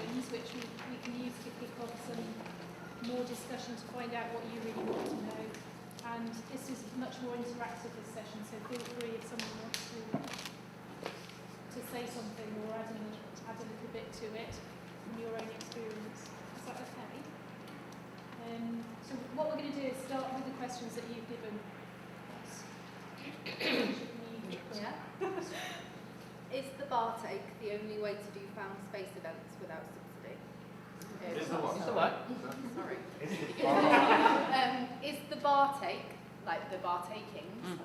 questions, which we can use to kick off some more discussion to find out what you really want to know. And this is much more interactive, this session, so feel free if someone wants to say something or add a little bit to it from your own experience. Is that okay? So what we're going to do is start with the questions that you've given us. Yeah. Is the bar take the only way to do found space events without subsidy? Is the what? Sorry. Is the bar take, like the bar takings,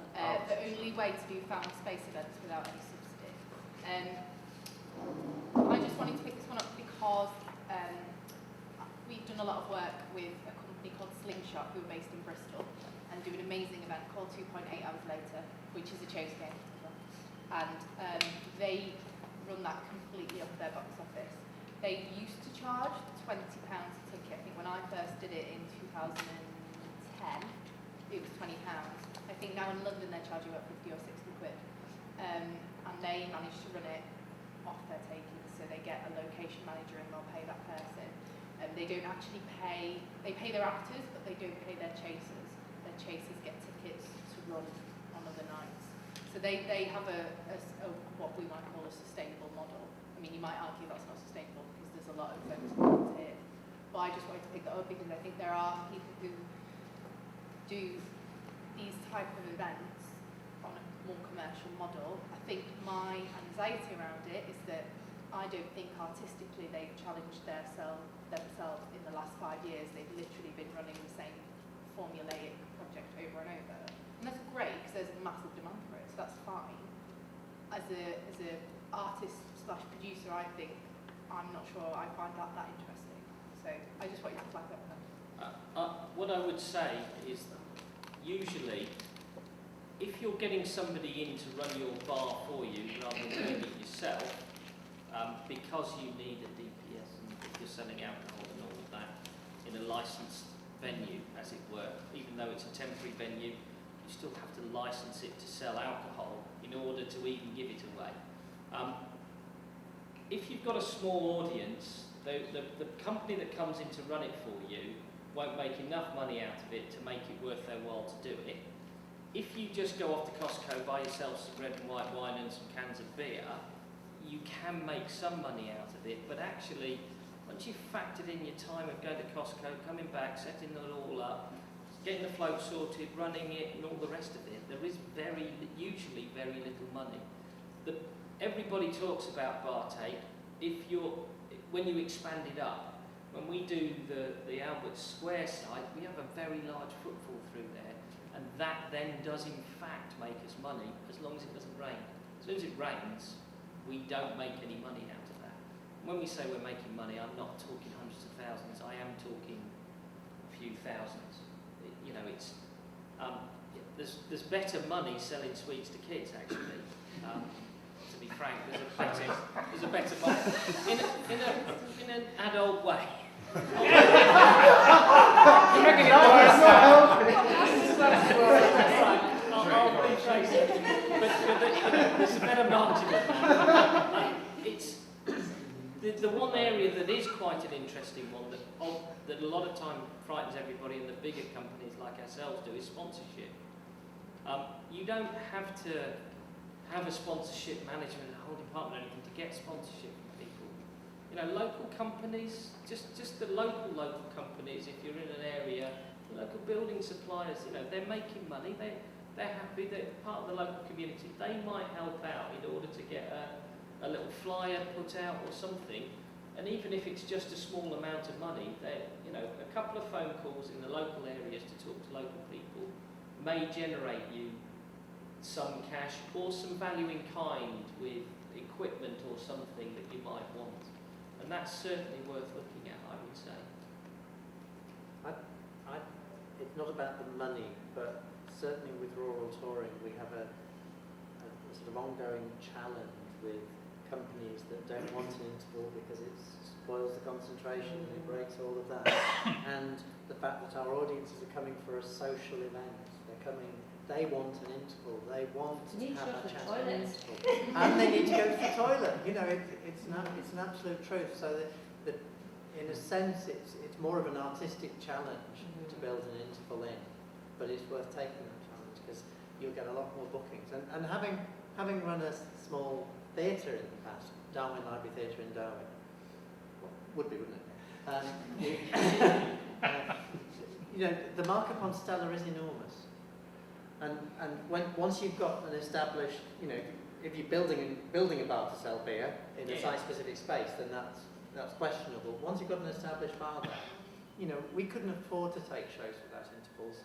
the only way to do found space events without any subsidy? I just wanted to pick this one up because we've done a lot of work with a company called Slingshot, who are based in Bristol, and do an amazing event called 2.8 Hours Later, which is a chase game. And they run that completely off their box office. They used to charge £20 a ticket. I think when I first did it in 2010, it was £20. I think now in London they're charging about 50 or 60 quid. And they managed to run it off their takings, so they get a location manager and they'll pay that person. They don't actually pay, they pay their actors, but they don't pay their chasers. Their chasers get tickets to run on other nights. So they have a what we might call a sustainable model. I mean, you might argue that's not sustainable because there's a lot of folks involved here. But I just wanted to pick that up because I think there are people who do these type of events on a more commercial model. I think my anxiety around it is that I don't think artistically they've challenged themselves in the last 5 years. They've literally been running the same formulaic project over and over. And that's great because there's a massive demand for it, so that's fine. As a artist slash producer, I think, I'm not sure I find that interesting. So I just want you to flag that one. What I would say is usually, if you're getting somebody in to run your bar for you rather than doing it yourself, because you need a DPS and if you're selling alcohol and all of that in a licensed venue, as it were, even though it's a temporary venue, you still have to license it to sell alcohol in order to even give it away. If you've got a small audience, the company that comes in to run it for you won't make enough money out of it to make it worth their while to do it. If you just go off to Costco, buy yourself some red and white wine and some cans of beer, you can make some money out of it, but actually, once you've factored in your time of going to Costco, coming back, setting it all up, getting the float sorted, running it, and all the rest of it, there is usually very little money. Everybody talks about bar take. When you expand it up, when we do the Albert Square site, we have a very large footfall through there, and that then does in fact make us money, as long as it doesn't rain. As soon as it rains, we don't make any money out of that. When we say we're making money, I'm not talking hundreds of thousands, I am talking a few thousands. There's better money selling sweets to kids, actually. To be frank, there's a better money in an adult way. I'll rephrase it. But there's a better margin than that. It's the one area that is quite an interesting one that a lot of time frightens everybody, and the bigger companies like ourselves do, is sponsorship. You don't have to have a sponsorship management and a whole department or anything to get sponsorship from people. Local companies, just the local companies, if you're in an area, local building suppliers, they're making money, they're happy, they're part of the local community. They might help out in order to get a little flyer put out or something, and even if it's just a small amount of money, a couple of phone calls in the local areas to talk to local people may generate you some cash or some value in kind with equipment or something that you might want. And that's certainly worth looking at, I would say. It's not about the money, but certainly with rural touring, we have a sort of ongoing challenge with companies that don't want an interval because it spoils the concentration and it breaks all of that. And the fact that our audiences are coming for a social event, they want an interval, they want to have a chat at an interval. And they need to go to the toilet. It's an absolute truth. So that in a sense it's more of an artistic challenge to build an interval in, but it's worth taking that challenge because you'll get a lot more bookings. And having run a small theatre in the past, Darwin Library Theatre in Darwin, well, would be, wouldn't it? You know, the markup on Stella is enormous, and once you've got an established, you know, if you're building a bar to sell beer in a site-specific space, then that's questionable. Once you've got an established bar there, you know, we couldn't afford to take shows without intervals.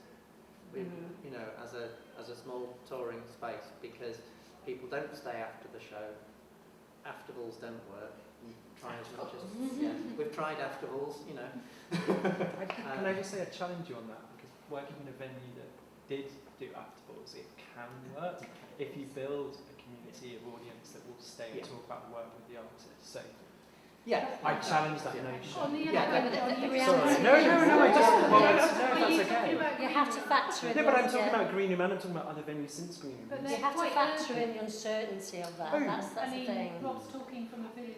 We, you know, as a small touring space, because people don't stay after the show. Afterballs don't work. Try as much as we've tried afterballs, you know. Can I just say I challenge you on that, because working in a venue that did do afterballs, it can work if you build a community of audience that will stay and talk about the work with the artist. So I challenge that notion. On the Sorry, no, I just that's okay. You have to factor in. No, but I'm talking about Greenham and I'm talking about other venues since Greenham. But You have to factor in the uncertainty of that. That's the thing. Rob's talking from a village.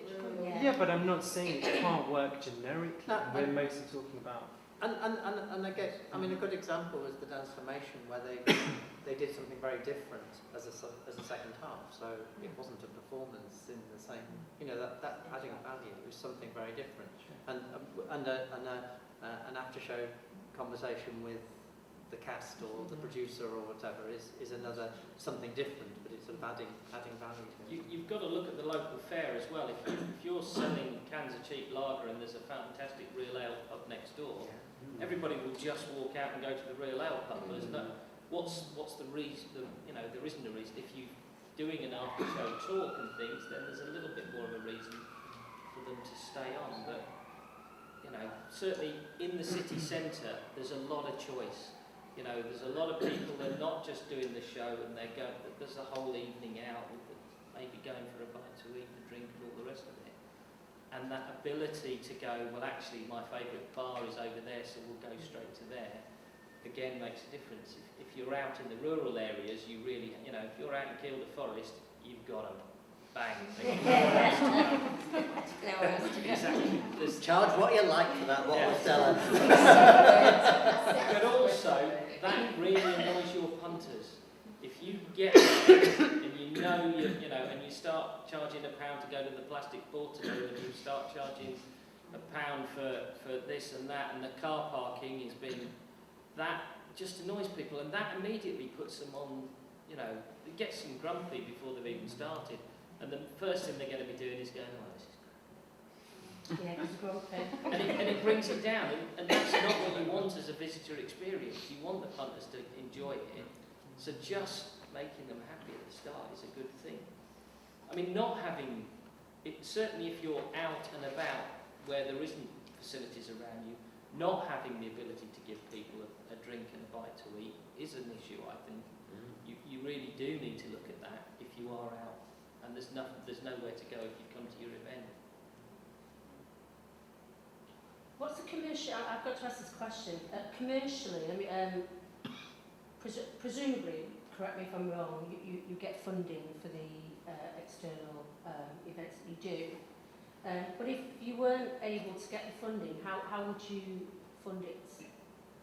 Yeah, but I'm not saying it can't work generically. No, We're mostly talking about. And I guess, I mean, a good example was the Dance Formation, where they did something very different as a second half. So it wasn't a performance in the same, you know, that adding value was something very different. And an after show conversation with the cast or the producer or whatever is another something different, but it's sort of adding value to it. You've got to look at the local fair as well. If you're selling cans of cheap lager and there's a fantastic real ale pub next door, everybody will just walk out and go to the real ale pub. There's no, what's the reason? You know, there isn't a reason. If you're doing an after show talk and things, then there's a little bit more of a reason for them to stay on. But you know, certainly in the city centre, there's a lot of choice. You know, there's a lot of people that are not just doing the show and they're going, there's a whole evening out with maybe going for a bite to eat, a drink and all the rest of it. And that ability to go, well actually my favourite bar is over there, so we'll go straight to there, again makes a difference. If you're out in the rural areas, you really, you know, if you're out in Kielder Forest, you've got to bang. Exactly. Charge what you like for that bottle of Stella. But also, that really annoys your punters. If you get and you know, and you start charging £1 to go to the plastic portaloo, and you start charging £1 for this and that, and the car parking has been, that just annoys people, and that immediately puts them on, you know, it gets them grumpy before they've even started. And the first thing they're going to be doing is going, oh, this is Yeah, it's grumpy. and it brings it down, and that's not what you want as a visitor experience. You want the punters to enjoy it, so just making them happy at the start is a good thing. I mean, not having it, certainly if you're out and about where there isn't facilities around you, not having the ability to give people a drink and a bite to eat is an issue, I think. You really do need to look at that if you are out, and there's nowhere to go if you come to your event. What's the commercial? I've got to ask this question. Commercially, I mean, presumably, correct me if I'm wrong, you get funding for the external events that you do. But if you weren't able to get the funding, how would you fund it?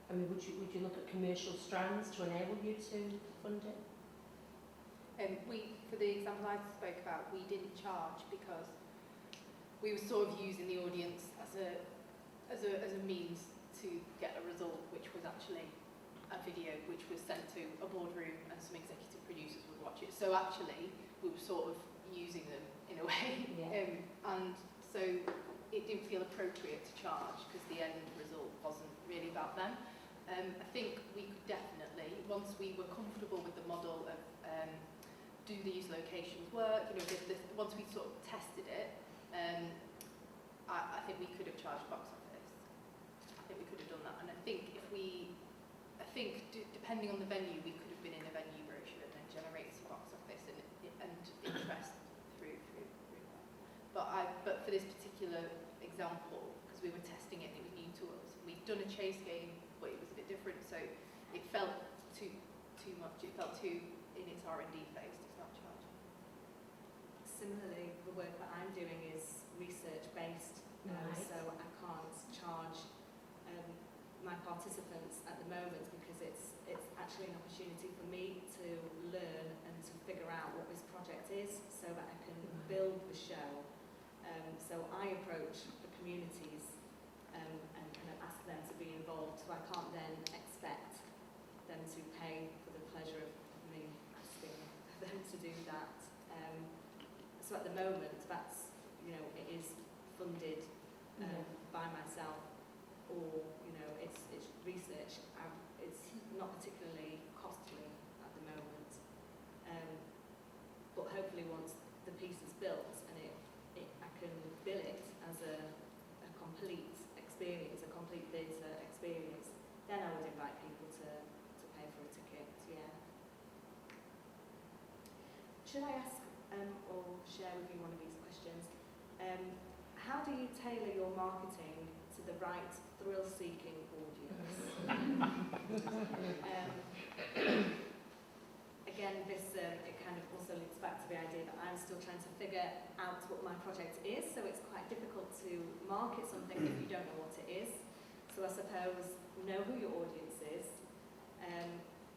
I mean, would you look at commercial strands to enable you to fund it? For the example I spoke about, we didn't charge because we were sort of using the audience as a means to get a result, which was actually a video which was sent to a boardroom and some executive producers would watch it. So actually, we were sort of using them in a way. Yeah. And so it didn't feel appropriate to charge because the end result wasn't really about them. I think we could definitely, once we were comfortable with the model of do these locations work, you know, once we sort of tested it, I think we could have charged box office. I think we could have done that, and I think depending on the venue, we could have been in a venue brochure and then generate some box office and interest through that. But for this particular example, because we were testing it and it was new to us, we'd done a chase game, but it was a bit different, so it felt too much. It felt too in its R&D phase to start charging. Similarly, the work that I'm doing is research-based. Right. So participants at the moment because it's actually an opportunity for me to learn and to figure out what this project is so that I can build the show. So I approach the communities and kind of ask them to be involved, so I can't then expect them to pay for the pleasure of me asking them to do that. So at the moment, that's, you know, it is funded by myself, or, you know, it's research. It's not particularly costly at the moment, but hopefully once the piece is built and I can bill it as a complete experience, a complete theatre experience, then I would invite people to pay for a ticket. Yeah. Should I ask or share with you one of these questions? How do you tailor your marketing to the right thrill-seeking audience? Again, this it kind of also links back to the idea that I'm still trying to figure out what my project is, so it's quite difficult to market something if you don't know what it is. So I suppose know who your audience is.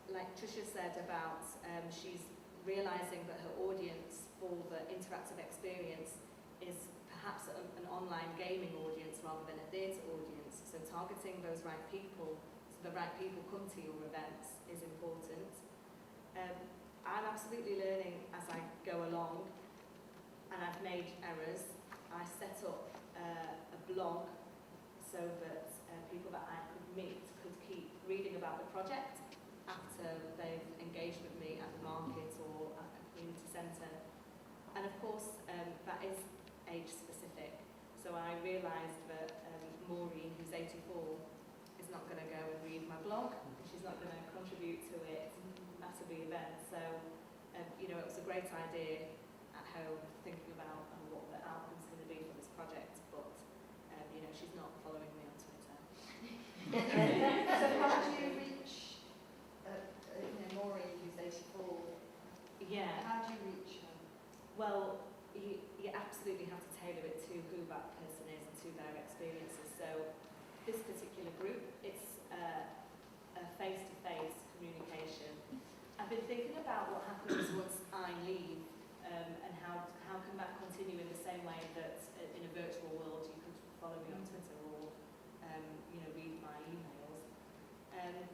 Like Tricia said about she's realising that her audience for the interactive experience is perhaps an online gaming audience rather than a theatre audience. So targeting those right people, so the right people come to your events, is important. I'm absolutely learning as I go along, and I've made errors. I set up a blog so that people that I could meet could keep reading about the project after they've engaged with me at the market or at a community centre. And of course, that is age specific. So I realised that Maureen, who's 84, is not going to go and read my blog. She's not going to contribute to it at the event. So, you know, it was a great idea at home thinking about what the outcome's going to be for this project. But, you know, she's not following me on Twitter. So how do you reach, you know, Maureen, who's 84? Yeah. How do you reach her? Well, you absolutely have to tailor it to who that person is and to their experiences. So this particular group, it's a face-to-face communication. I've been thinking about what happens once I leave and how can that continue in the same way that in a virtual world you could follow me on Twitter or you know, read my emails. And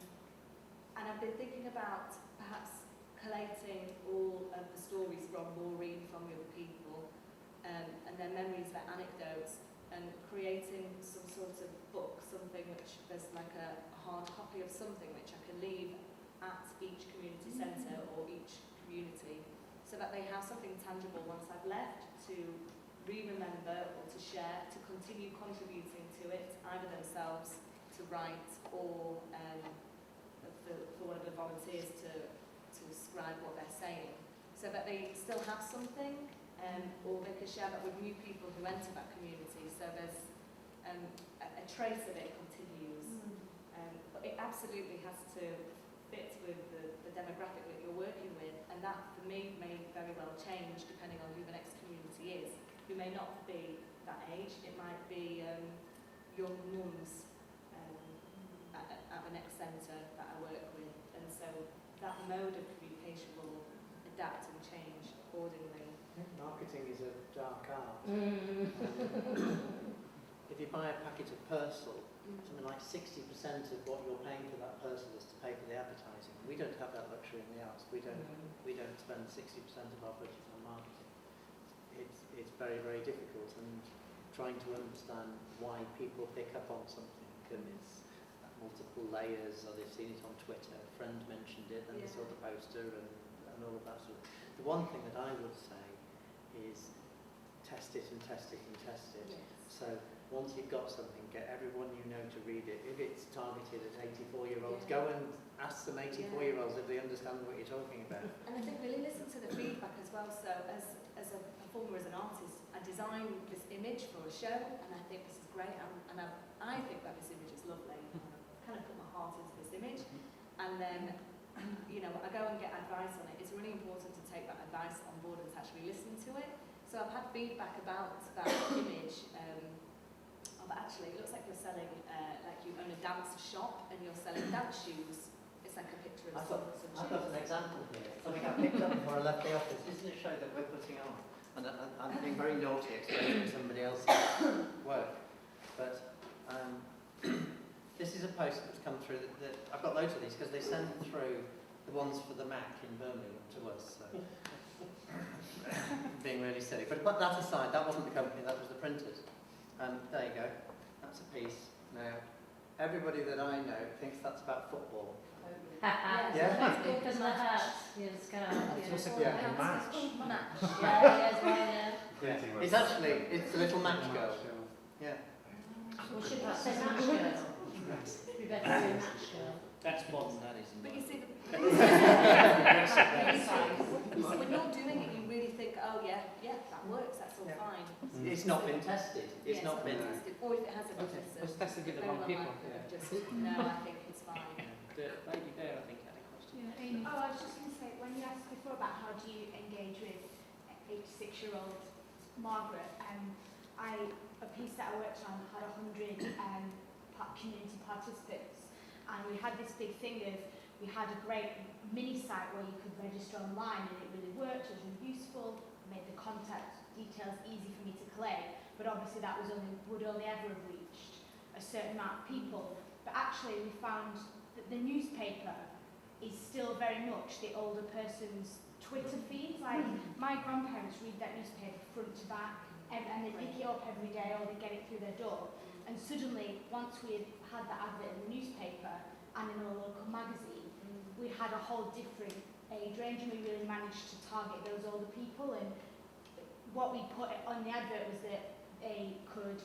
I've been thinking about perhaps collating all of the stories from Maureen, from the other people, and their memories, their anecdotes, and creating some sort of book, something which there's like a hard copy of something which I can leave at each community centre or each community, so that they have something tangible once I've left to re-remember or to share, to continue contributing to it, either themselves to write or for one of the volunteers to scribe what they're saying, so that they still have something, or they can share that with new people who enter that community, so there's a trace of it continues. But it absolutely has to fit with the demographic that you're working with, and that for me may very well change depending on who the next community is, who may not be that age. It might be young mums at the next centre that I work with, and so that mode of communication will adapt and change accordingly. Marketing is a dark art. If you buy a packet of Purcell, something like 60% of what you're paying for that Purcell is to pay for the advertising. We don't have that luxury in the arts. We don't spend 60% of our budget on marketing. It's very, very difficult, and trying to understand why people pick up on something, and it's multiple layers, or they've seen it on Twitter, a friend mentioned it, and they saw the poster, and all of that sort of. The one thing that I would say is test it and test it and test it. Yes. So once you've got something, get everyone you know to read it. If it's targeted at 84-year-olds, go and ask some 84-year-olds if they understand what you're talking about. And I think really listen to the feedback as well. So as a performer, as an artist, I designed this image for a show, and I think this is great, and I think that this image is lovely. I kind of put my heart into this image, and then you know, I go and get advice on it. It's really important to take that advice on board and to actually listen to it. So I've had feedback about that image. But actually, it looks like you're selling, like you own a dance shop shop and you're selling dance shoes, it's like a picture of I've got, socks and I've got shoes. an example here. Something I picked up before I left the office. Doesn't it show that we're putting on? And I'm being very naughty explaining somebody else's work. But this is a post that's come through. That I've got loads of these because they send through the ones for the Mac in Birmingham to us. So. Being really silly. But that aside, that wasn't the company, that was the printers. There you go. That's a piece. Now, everybody that I know thinks that's about football. Yeah. Because of the hat, yeah, the scarf. It's also Yeah. called a match. Yeah, as well, yeah. Yeah. It's actually, it's a little match girl. Yeah. We should have said match girl. We better say match girl. That's modern, that isn't But it? you see, when you're doing it, you really think, oh yeah, that works, that's all Yeah. fine. It's not been tested. It's not been. tested. Or if it hasn't been tested. It's tested with the very wrong well people. likely Yeah. just, no, I think it's fine. The lady there, I think, had a question. Yeah, Amy. Oh, I was just going to say, when you asked before about how do you engage with 86-year-old Margaret, a piece that I worked on had 100 community participants, and we had this big thing of, we had a great mini site where you could register online, and it really worked, it was really useful, made the contact details easy for me to collate, but obviously that would only ever have reached a certain amount of people. But actually we found that the newspaper is still very much the older person's Twitter feeds. Like my grandparents read that newspaper front to back, and they pick it up every day, or they get it through their door. And suddenly, once we had that advert in the newspaper and in a local magazine, we had a whole different age range, and we really managed to target those older people. And what we put on the advert was that they could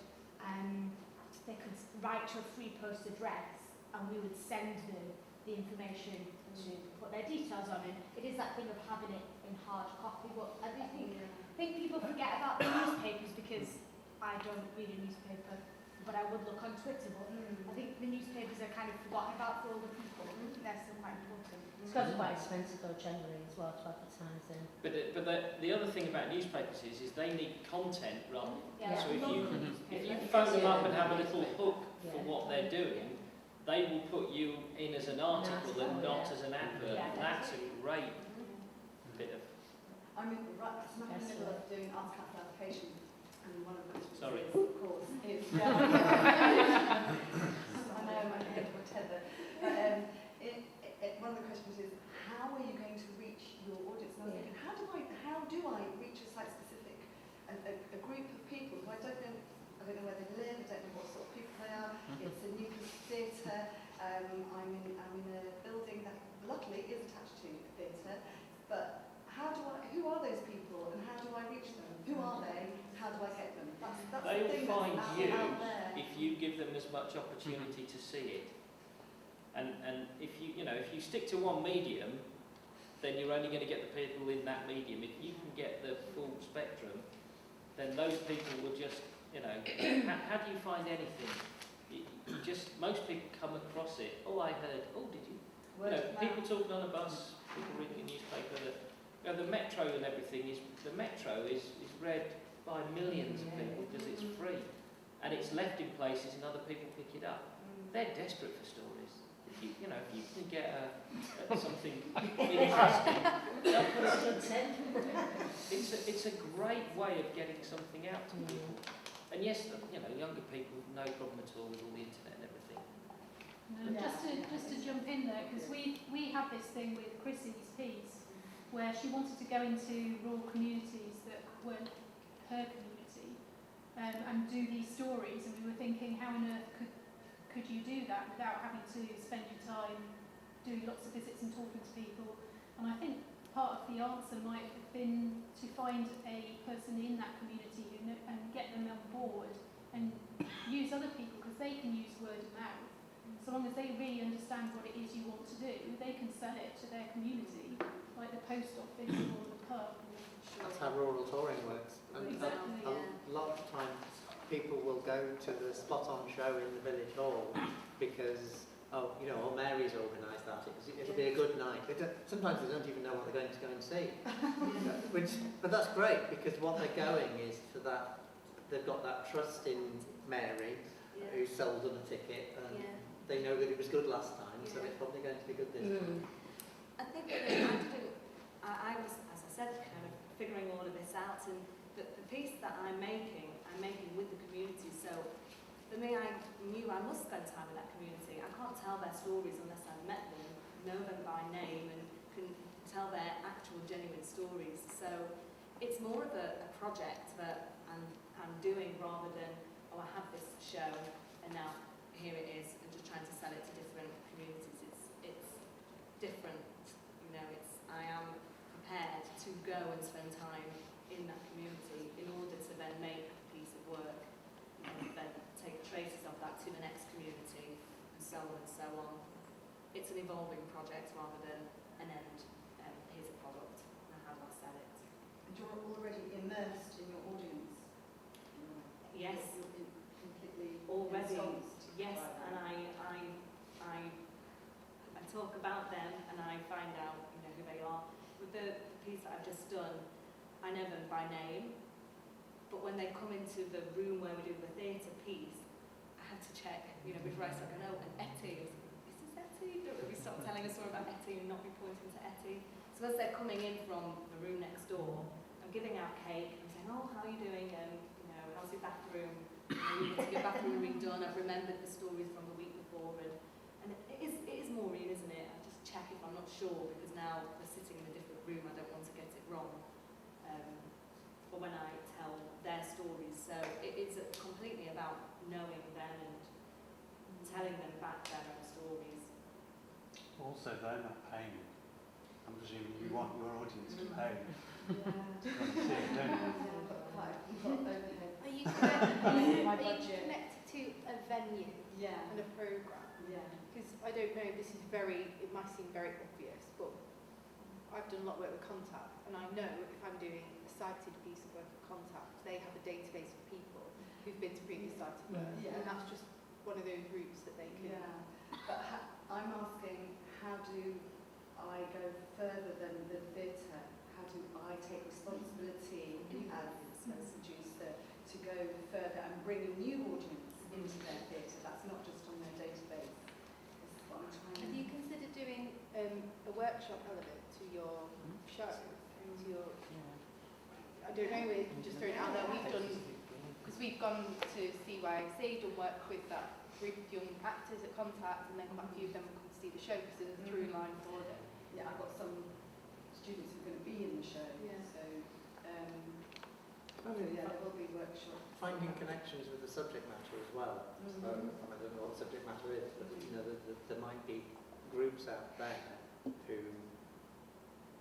write to a free post address, and we would send them the information to put their details on. And it is that thing of having it in hard copy. But I do think people forget about the newspapers, because I don't read a newspaper, but I would look on Twitter. But I think the newspapers are kind of forgotten about for older people. They're still quite important. It's got to be quite expensive though generally as well to advertise in. But the other thing about newspapers is they need content rather. Yeah. So if Local you newspaper. phone them up and have a little hook for Yeah. what they're doing, they will put you in as an article and not as an advert. Yeah. That's a great bit of. I'm in the middle of doing arts capital application, and one of the questions Sorry. is, of course, is I know my head, whatever. But one of the questions is, how are you going to reach your audience? And I was thinking, how do I reach a site-specific a group of people who I don't know where they live, I don't know what sort of people they are. It's a new piece of theatre. I'm in a building that luckily is attached to a theatre, but who are those people and how do I reach them? Who are they? How do I get them? That's the They'll thing find that's you out there. if you give them as much opportunity to see it. And if you stick to one medium, then you're only going to get the people in that medium. If you can get the full spectrum, then those people will just, how do you find anything? Most people come across it. Oh, I heard. Oh, did you? People talking on a bus, people reading a newspaper. That the metro and everything is read by millions of people because it's free, and it's left in places and other people pick it up. They're desperate for stories. If you can get something interesting, it's a great way of getting something out to people. And yes, younger people, no problem at all with all the internet and everything. Just to jump in there, because we have this thing with Chrissy's piece, where she wanted to go into rural communities that weren't her community, and do these stories, and we were thinking, how on earth could you do that without having to spend your time doing lots of visits and talking to people? And I think part of the answer might have been to find a person in that community and get them on board and use other people, because they can use word of mouth. So long as they really understand what it is you want to do, they can sell it to their community, like the post office or the pub. That's how rural touring works. And Exactly, a lot of times people will go to the spot-on show in the village hall because, Mary's organised that. It'll be a good night. Sometimes they don't even know what they're going to go and see. But that's great, because what they're going is to that. They've got that trust in Mary, who sold them a ticket, and they know that it was good last time, so Yeah. it's probably going to be good this time. I think that I was, as I said, kind of figuring all of this out, and the piece that I'm making with the community. So for me, I knew I must spend time with that community. I can't tell their stories unless I've met them, know them by name, and can tell their actual genuine stories. So it's more of a project that I'm doing rather than, oh, I have this show and now here it is, and just trying to sell it to different communities. It's different, you know. I am prepared to go and spend time in that community in order to then make a piece of work and then take traces of that to the next community and so on and so on. It's an evolving project rather than an end. Here's a product, and how do I sell it? And you're already immersed in your audience. Yes. You're completely Already, ensconced. yes, Right. and I talk about them and I find out, you know, who they are. With the piece that I've just done, I know them by name, but when they come into the room where we do the theatre piece, I have to check, you know, before I start going, oh, and Etty, is this Etty? Don't we stop telling a story about Etty and not be pointing to Etty? So as they're coming in from the room next door, I'm giving out cake and saying, oh, how are you doing? And, you know, how's your bathroom? You need to get bathroom redone. I've remembered the stories from the week before, and it is Maureen, isn't it? I just check if I'm not sure, because now they're sitting in a different room. I don't want to get it wrong. But when I tell their stories, so it is completely about knowing them and telling them back their own stories. Also, they're not paying. I'm presuming you want your audience to pay. Yeah. To come and see it, don't you? Yeah, but quite a lot of overhead. Are you connected, My are you budget. connected to a venue Yeah. and a programme? Yeah. Because I don't know, this is it might seem very obvious, but I've done a lot of work with Contact, and I know if I'm doing a cited piece of work with Contact, they have a database of people who've been to previous cited work, Yeah. and that's just one of those routes that they can. Yeah. But I'm asking, how do I go further than the theatre? How do I take responsibility as a producer to go further and bring a new audience into their theatre? That's not just on their database. This is what I'm trying Have you considered doing a workshop element to your show? To your, I don't know, we're just throwing it out there. We've done, Because we've gone to CYC, done work with that group of young actors at Contact, and then quite a few of them will come to see the show because there's a through line for them. Yeah, I've got some students who are going to be in the show, Yeah. so yeah, there will be workshops. Finding connections with the subject matter as well. So, I don't know what subject matter is, but you know, there might be groups out there who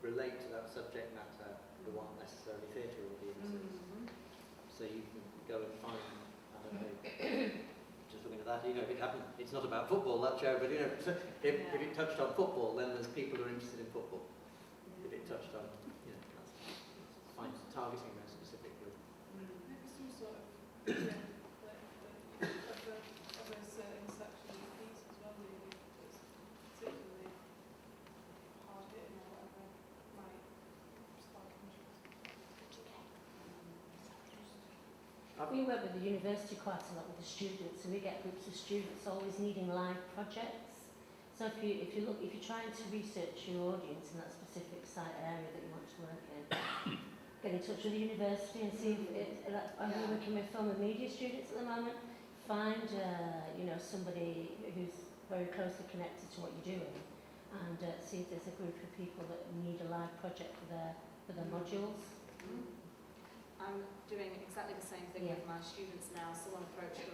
relate to that subject matter who aren't necessarily theatre audiences. So you can go and find, I don't know, just looking at that, you know, it's not about football, that show, but you know, if it touched on football, then there's people who are interested in football. If it touched on, you know, find targeting those specific groups. Maybe some sort of of a certain section of the piece as well, maybe that's particularly hard hitting or whatever might spark interest. We work with the university quite a lot with the students, and we get groups of students always needing live projects. So if you're trying to research your audience in that specific site area that you want to work in, get in touch with the university and see if I'm working with film and media students at the moment. Find somebody who's very closely connected to what you're doing, and see if there's a group of people that need a live project for their modules. I'm doing exactly the same thing with my students now. Someone approached us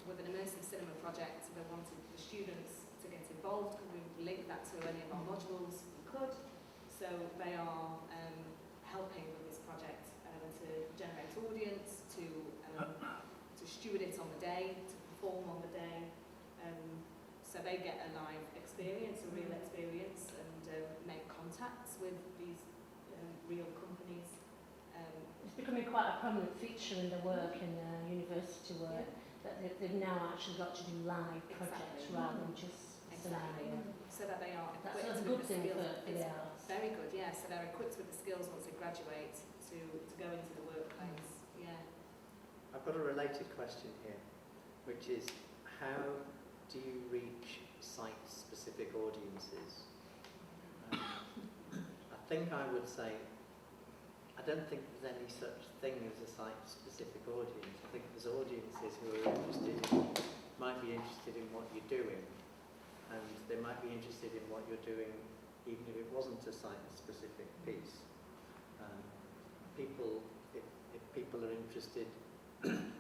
with an immersive cinema project. They wanted the students to get involved. Could we link that to any of our modules? We could. So they are helping with this project to generate audience, to steward it on the day, to perform on the day. So they get a live experience, a real experience, and make contacts with these real companies. It's becoming quite a prominent feature in the work, in university work, that they've now actually got to do live projects rather than just scenario. So that they are That's equipped a with good the thing skills. for the arts. Very good, yeah. So they're equipped with the skills once they graduate to go into the workplace. Yeah. I've got a related question here, which is how do you reach site-specific audiences? I think I would say, I don't think there's any such thing as a site-specific audience. I think there's audiences who are might be interested in what you're doing, and they might be interested in what you're doing even if it wasn't a site-specific piece. If people are interested,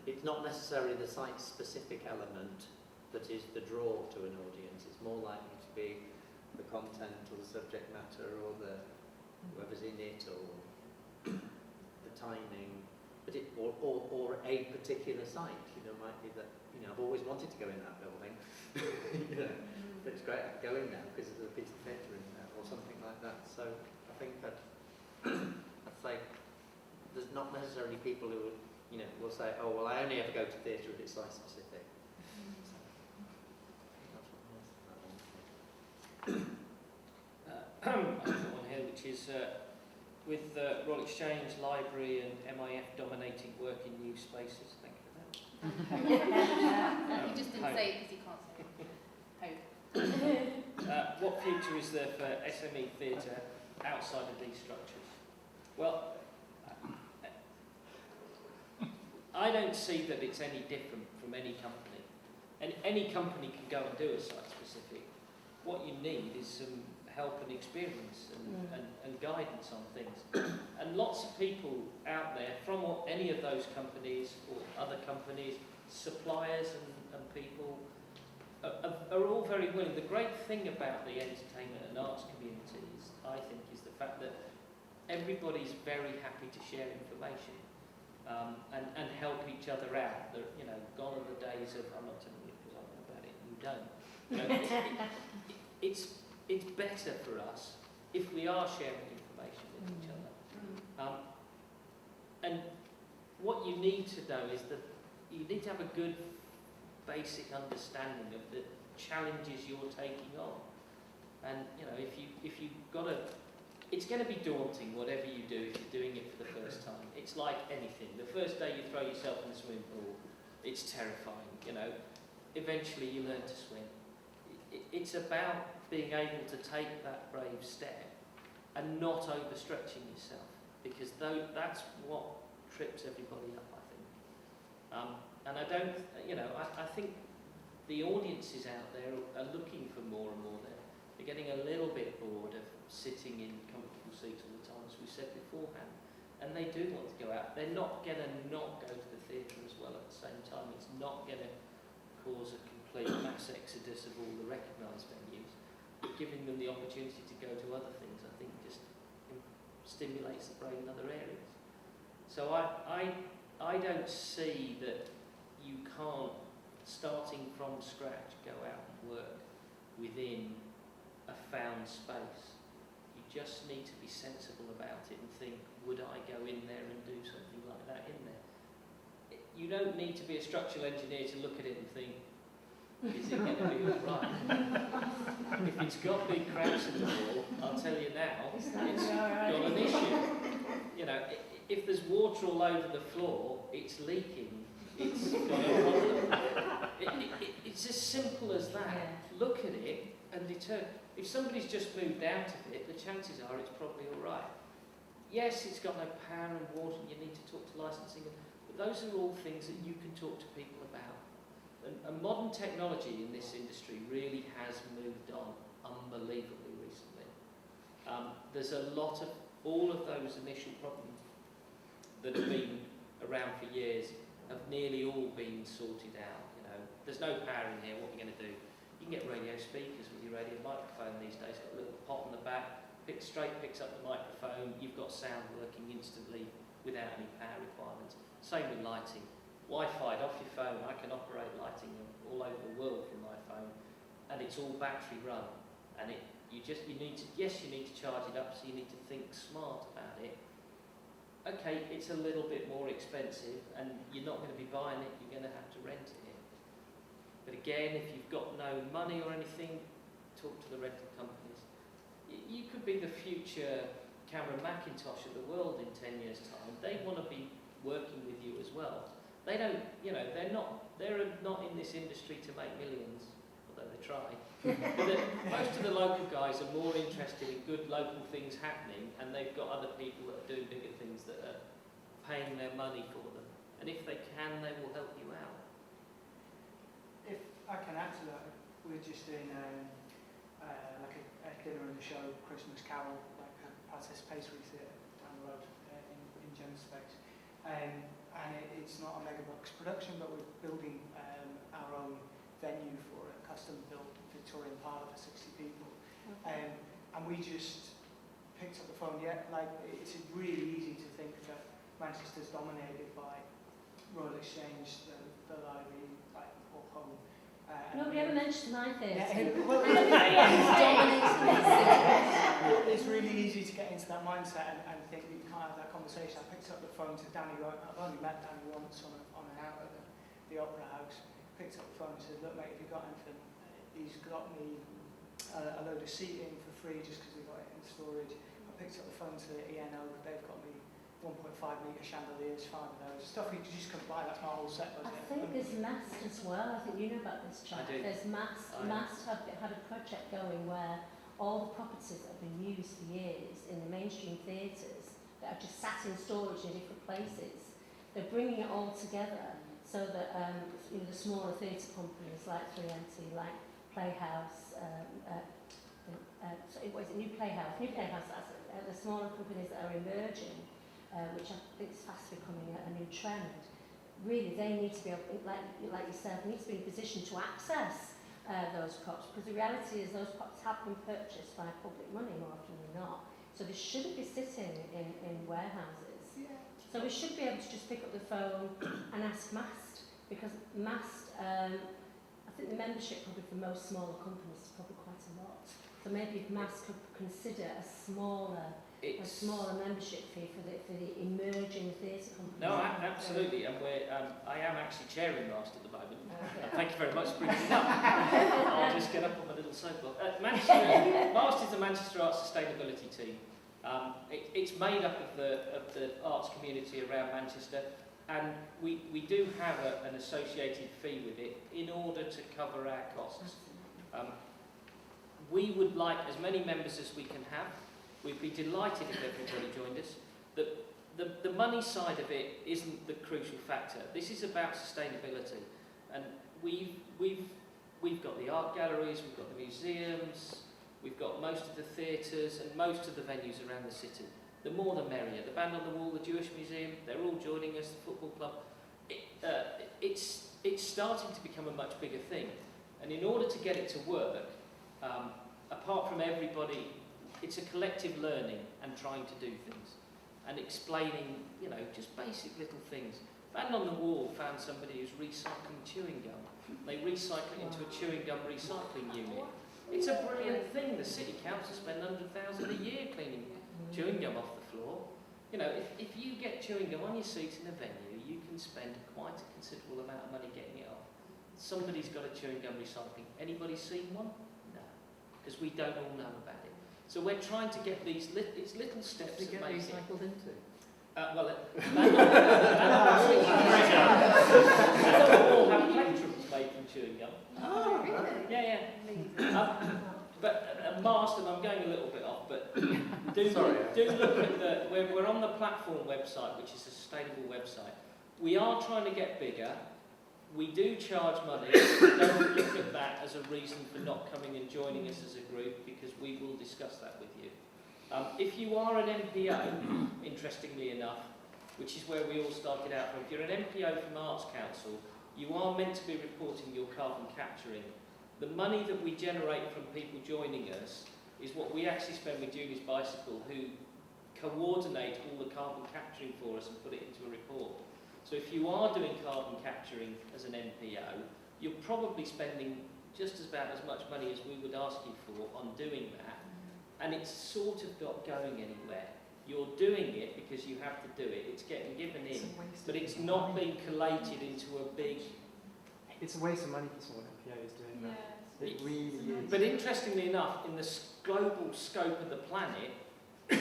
it's not necessarily the site-specific element that is the draw to an audience. It's more likely to be the content or the subject matter or whoever's in it or the timing, but or a particular site. Might be that I've always wanted to go in that building. But it's great I can go in now because there's a piece of theatre in there or something like that. So I think that I'd say there's not necessarily people who will say, oh well, I only ever go to theatre if it's site specific. I've got one here which is with Royal Exchange, Library and MIF dominating work in new spaces. Thank you for that. He just didn't say it because he can't say it. Hope. What future is there for SME theatre outside of these structures? Well, I don't see that it's any different from any company. And any company can go and do a site-specific. What you need is some help and experience and guidance on things. And lots of people out there from any of those companies or other companies, suppliers and people are all very willing. The great thing about the entertainment and arts communities, I think, is the fact that everybody's very happy to share information and help each other out. Gone are the days of, I'm not telling you because I know about it, you don't. It's better for us if we are sharing information with each other. And what you need to know is that you need to have a good basic understanding of the challenges you're taking on. And if you've got it's going to be daunting whatever you do if you're doing it for the first time. It's like anything. The first day you throw yourself in the swimming pool, it's terrifying. Eventually you learn to swim. It's about being able to take that brave step and not overstretching yourself, because that's what trips everybody up, I think. And I don't, I think the audiences out there are looking for more and more. They're getting a little bit bored of sitting in comfortable seats all the time, as we said beforehand, and they do want to go out. They're not going to not go to the theatre as well at the same time. It's not going to cause a complete mass exodus of all the recognised venues, but giving them the opportunity to go to other things, I think, just stimulates the brain in other areas. So I don't see that you can't, starting from scratch, go out and work within a found space. You just need to be sensible about it and think, would I go in there and do something like that in there? You don't need to be a structural engineer to look at it and think, is it going to be all right? If it's got big cracks in the wall, I'll tell you now, it's got an issue. If there's water all over the floor, it's leaking, it's got a problem. It's as simple as that. Yeah. Look at it and determine. If somebody's just moved out of it, the chances are it's probably all right. Yes, it's got no power and water, and you need to talk to licensing, but those are all things that you can talk to people about. And modern technology in this industry really has moved on unbelievably recently. There's a lot of, all of those initial problems that have been around for years have nearly all been sorted out. There's no power in here, what are you going to do? You can get radio speakers with your radio microphone these days, got a little pot on the back, picks up the microphone, you've got sound working instantly without any power requirements. Same with lighting. Wi-Fi off your phone, I can operate lighting all over the world from my phone, and it's all battery run. And you need to charge it up, so you need to think smart about it. Okay, it's a little bit more expensive, and you're not going to be buying it, you're going to have to rent it. But again, if you've got no money or anything, talk to the rental companies. You could be the future Cameron McIntosh of the world in 10 years' time. They want to be working with you as well. They don't, they're not in this industry to make millions. although they try. But most of the local guys are more interested in good local things happening, and they've got other people that are doing bigger things that are paying their money for them. And if they can, they will help you out. If I can add to that, we're just doing like a dinner and a show, Christmas Carol, like a participatory theatre down the road in Gem's Space. And it's not a mega box production, but we're building our own venue for a custom-built Victorian parlour for 60 people. And we just picked up the phone. Like it's really easy to think that Manchester's dominated by Royal Exchange, the library, like or home. Nobody ever mentioned my theatre. Well, it's really easy to get into that mindset and think that you can't have that conversation. I picked up the phone to Danny. I've only met Danny once on an out at the Opera House. Picked up the phone and said, "Look, mate, have you got anything?" He's got me a load of seating for free just because we got it in storage. I picked up the phone to ENO. They've got me 1.5 metre chandeliers, 5 of those. Stuff you just couldn't buy. That's my whole set budget. I think there's Mast as well. I think you know about this, Jack. There's Mast. Mast have had a project going where all the properties that have been used for years in the mainstream theatres that are just sat in storage in different places, they're bringing it all together so that the smaller theatre companies like 3MT, like Playhouse, New Playhouse, that's the smaller companies that are emerging, which I think is fast becoming a new trend. Really, they need to be able, like yourself, need to be in a position to access those props, because the reality is those props have been purchased by public money more often than not. So they shouldn't be sitting in warehouses. Yeah. So we should be able to just pick up the phone and ask Mast, because Mast, I think the membership probably for most smaller companies is probably quite a lot. So maybe if Mast could consider a smaller membership fee for the emerging theatre companies. No, absolutely, and I am actually chairing Mast at the moment. Thank you very much for bringing it up. I'll just get up on my little soapbox. Mast is the Manchester Arts Sustainability Team. It's made up of the arts community around Manchester, and we do have an associated fee with it in order to cover our costs. We would like as many members as we can have. We'd be delighted if everybody joined us. The money side of it isn't the crucial factor. This is about sustainability, and we've got the art galleries, we've got the museums, we've got most of the theatres and most of the venues around the city. The more the merrier. The Band on the Wall, the Jewish Museum, they're all joining us, the football club. It's starting to become a much bigger thing, and in order to get it to work, apart from everybody, it's a collective learning and trying to do things and explaining, just basic little things. Band on the Wall found somebody who's recycling chewing gum. They recycle it into a chewing gum recycling unit. It's a brilliant thing. The city council spend £100,000 a year cleaning chewing gum off the floor. If you get chewing gum on your seat in a venue, you can spend quite a considerable amount of money getting it off. Somebody's got a chewing gum recycling. Anybody seen one? No, because we don't all know about it. So we're trying to get these little steps to get make recycled into. All have plectrums made from chewing gum. Oh, really? Yeah. But Mast, and I'm going a little bit off, but do look at we're on the platform website, which is a sustainable website. We are trying to get bigger. We do charge money. Don't look at that as a reason for not coming and joining us as a group, because we will discuss that with you. If you are an MPO, interestingly enough, which is where we all started out from, if you're an MPO from Arts Council, you are meant to be reporting your carbon capturing. The money that we generate from people joining us is what we actually spend with Julie's Bicycle, who coordinate all the carbon capturing for us and put it into a report. So if you are doing carbon capturing as an MPO, you're probably spending just about as much money as we would ask you for on doing that, and it's sort of not going anywhere. You're doing it because you have to do it. It's getting given in, but it's not being collated into a big... It's a waste of money for small MPOs doing that. It really is. But interestingly enough, in the global scope of the planet,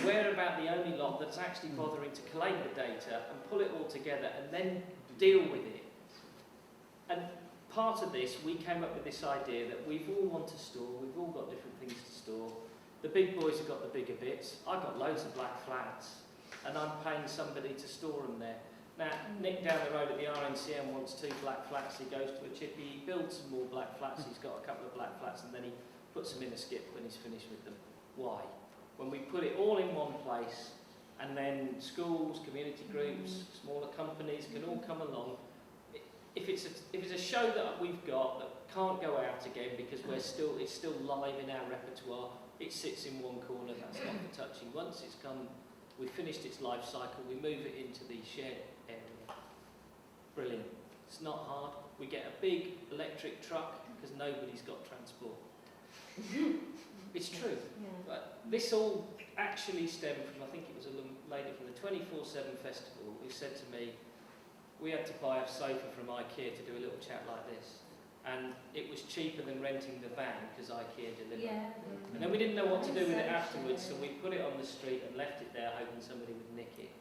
we're about the only lot that's actually bothering to collate the data and pull it all together and then deal with it. And part of this, we came up with this idea that we've all want to store, we've all got different things to store. The big boys have got the bigger bits. I've got loads of black flats, and I'm paying somebody to store them there. Now, Nick down the road at the RNCM wants 2 black flats. He goes to a chippy, he builds some more black flats. He's got a couple of black flats, and then he puts them in a skip when he's finished with them. Why? When we put it all in one place, and then schools, community groups, smaller companies can all come along. If it's a show that we've got that can't go out again because it's still live in our repertoire, it sits in one corner, that's not for touching. Once it's come, we've finished its life cycle, we move it into the shared area. Brilliant. It's not hard. We get a big electric truck because nobody's got transport. It's true. Yeah. But this all actually stemmed from, I think it was a lady from the 24/7 festival who said to me, we had to buy a sofa from IKEA to do a little chat like this. And it was cheaper than renting the van because IKEA delivered. Yeah. And then we didn't know what to do with it afterwards, so we put it on the street and left it there hoping somebody would nick it.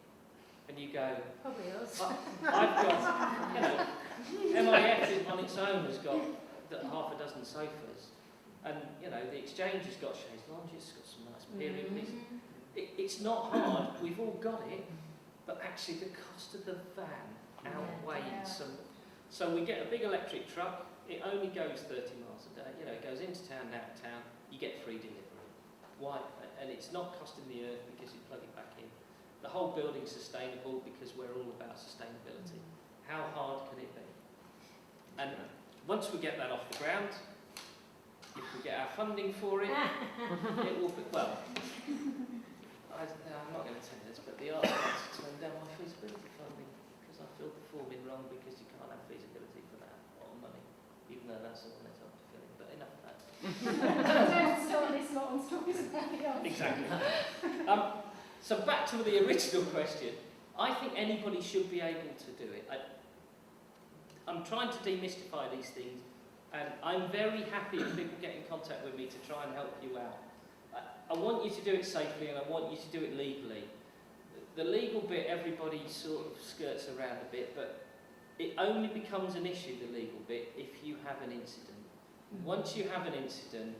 And you go, Probably us. I've got, MIF on its own has got half a dozen sofas. And, the exchange has got chaise lounges, it's got some nice period pieces. It's not hard, we've all got it, but actually the cost of the van outweighs some. So we get a big electric truck, it only goes 30 miles a day, it goes into town and out of town, you get free delivery. Why? And it's not costing the earth because you plug it back in. The whole building's sustainable because we're all about sustainability. How hard can it be? And once we get that off the ground, if we get our funding for it, it will be, well, I'm not going to tell you this, but the arts wants to turn down my feasibility funding because I filled the form in wrong because you can't have feasibility for that or money, even though that's the one they told me to fill in, but enough of that. Don't start this lot on stories about the arts. Exactly. So back to the original question, I think anybody should be able to do it. I'm trying to demystify these things, and I'm very happy if people get in contact with me to try and help you out. I want you to do it safely and I want you to do it legally. The legal bit, everybody sort of skirts around a bit, but it only becomes an issue, the legal bit, if you have an incident. Once you have an incident,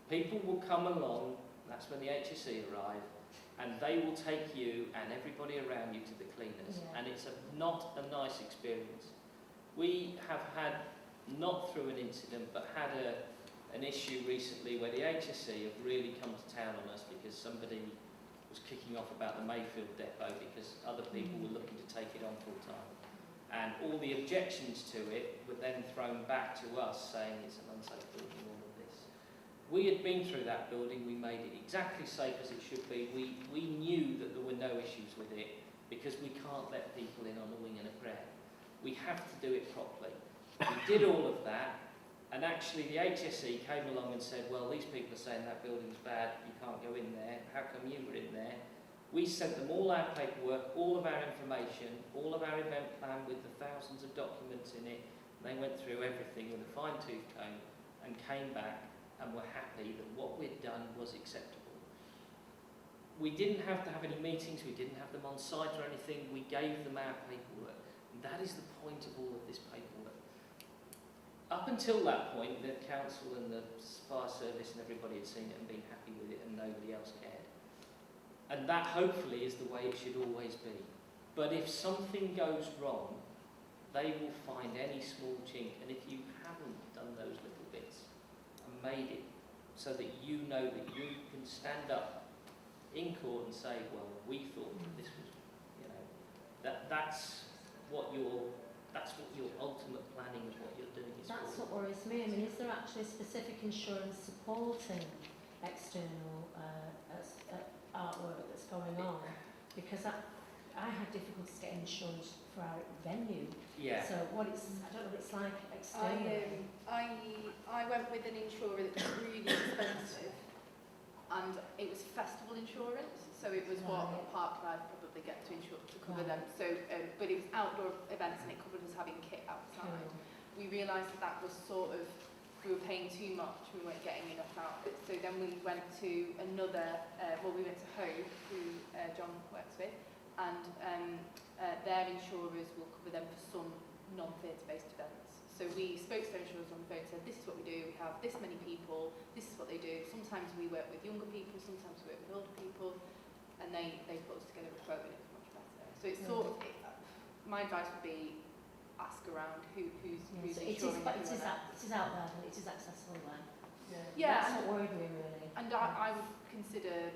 people will come along, that's when the HSE arrive, and they will take you and everybody around you to the cleaners. And it's not a nice experience. We have had, not through an incident, but had an issue recently where the HSE have really come to town on us because somebody was kicking off about the Mayfield depot because other people were looking to take it on full time. And all the objections to it were then thrown back to us saying it's an unsafe building, all of this. We had been through that building, we made it exactly safe as it should be. We knew that there were no issues with it because we can't let people in on a wing and a prayer. We have to do it properly. We did all of that, and actually the HSE came along and said, well, these people are saying that building's bad, you can't go in there, how come you were in there? We sent them all our paperwork, all of our information, all of our event plan with the thousands of documents in it, and they went through everything with a fine-tooth comb and came back and were happy that what we'd done was acceptable. We didn't have to have any meetings, we didn't have them on site or anything, we gave them our paperwork. And that is the point of all of this paperwork. Up until that point, the council and the fire service and everybody had seen it and been happy with it and nobody else cared. And that hopefully is the way it should always be. But if something goes wrong, they will find any small chink. And if you haven't done those little bits and made it so that you know that you can stand up in court and say, well, we thought this was, that's what your ultimate planning of what you're doing is That's for. what worries me. I mean, is there actually specific insurance supporting external artwork that's going on? Because I had difficulties getting insurance for our venue. Yeah. So I don't know what it's like externally. I went with an insurer that was really expensive, and it was festival insurance, so it was what Parklife probably get to insure to cover them. So, but it was outdoor events and it covered us having kit outside. We realised that was we were paying too much, we weren't getting enough out of it. So then we went to another, we went to Hove, who John works with, and their insurers will cover them for some non-theatre based events. So So we spoke to their insurers on the phone, said this is what we do, we have this many people, this is what they do. Sometimes we work with younger people, sometimes we work with older people, and they put us together a quote and it was much better. So it's sort of, my advice would be ask around who's So insuring it everyone else. is out there, it is accessible then. Yeah, That's and- what worried me really. And I would consider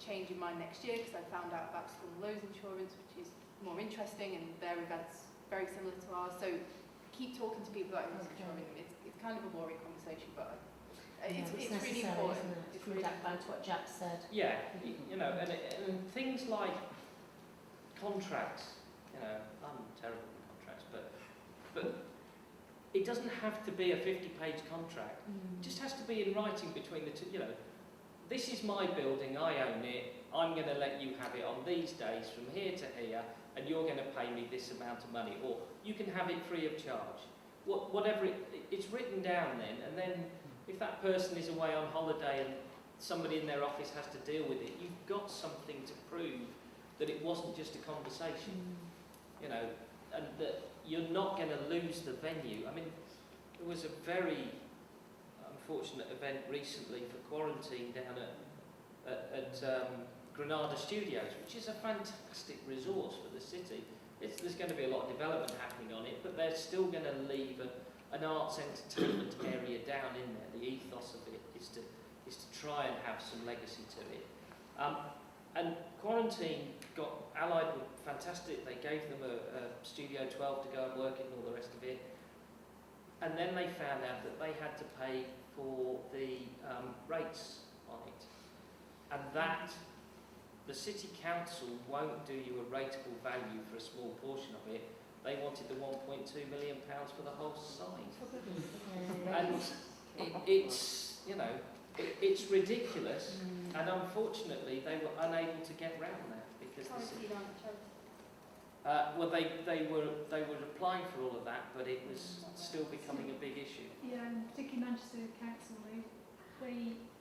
changing mine next year because I found out about School and Lows Insurance, which is more interesting, and their events very similar to ours. So keep talking to people about insurance. It's kind of a boring conversation, but it's really necessary, important. isn't it? It's It's really back to what Jack said. Yeah, you know, and things like contracts, you know, I'm terrible with contracts, but it doesn't have to be a 50-page contract. It just has to be in writing between the two, you know. This is my building, I own it, I'm going to let you have it on these days from here to here, and you're going to pay me this amount of money, or you can have it free of charge. Whatever it's written down then, and then if that person is away on holiday and somebody in their office has to deal with it, you've got something to prove that it wasn't just a conversation, you know, and that you're not going to lose the venue. I mean, there was a very unfortunate event recently for quarantine down at Granada Studios, which is a fantastic resource for the city. There's going to be a lot of development happening on it, but they're still going to leave an arts entertainment area down in there. The ethos of it is to try and have some legacy to it. And quarantine got allied with fantastic. They gave them a Studio 12 to go and work in and all the rest of it. And then they found out that they had to pay for the rates on it. And that, the city council won't do you a rateable value for a small portion of it. They wanted the £1.2 million for the whole site. And it's, you know, it's ridiculous. And unfortunately, they were unable to get round that because the city, well, they were applying for all of that, but it was still becoming a big issue. Yeah, and particularly Manchester Council,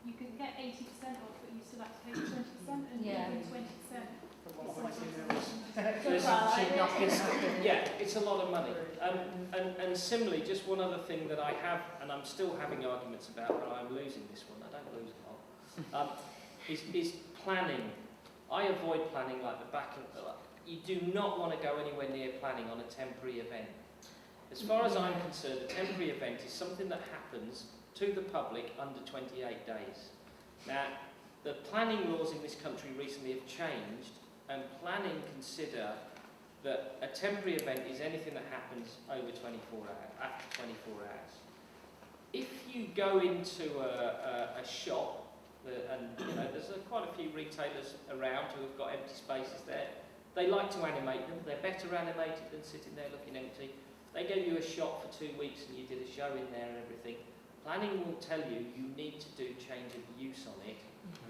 you could get 80% off, but you still have to pay 20%, and even 20%. Yeah, it's a lot of money. And similarly, just one other thing that I have, and I'm still having arguments about, but I'm losing this one. I don't lose a lot. Is planning. I avoid planning like the back of the. You do not want to go anywhere near planning on a temporary event. As far as I'm concerned, a temporary event is something that happens to the public under 28 days. Now, the planning laws in this country recently have changed, and planning consider that a temporary event is anything that happens over 24 hours, after 24 hours. If you go into a shop, and you know, there's quite a few retailers around who have got empty spaces there. They like to animate them. They're better animated than sitting there looking empty. They gave you a shop for 2 weeks and you did a show in there and everything. Planning will tell you need to do change of use on it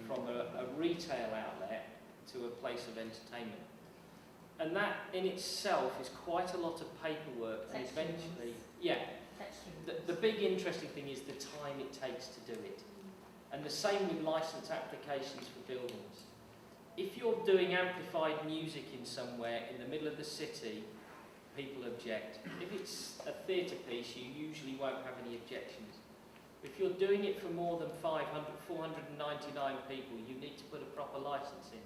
from a retail outlet to a place of entertainment. And that in itself is quite a lot of paperwork, and eventually, the big interesting thing is the time it takes to do it. And the same with licence applications for buildings. If you're doing amplified music in somewhere in the middle of the city, people object. If it's a theatre piece, you usually won't have any objections. If you're doing it for more than 499 people, you need to put a proper licence in.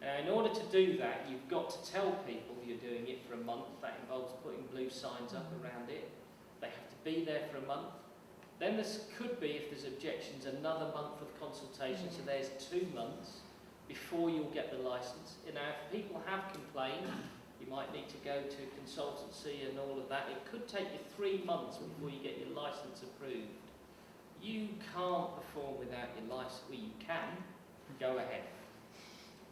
Now, in order to do that, you've got to tell people you're doing it for a month. That involves putting blue signs up around it. They have to be there for a month. Then there could be, if there's objections, another month of consultation. So there's 2 months before you'll get the licence. You know, if people have complained, you might need to go to consultancy and all of that. It could take you 3 months before you get your licence approved. You can't perform without your licence. Well, you can. Go ahead.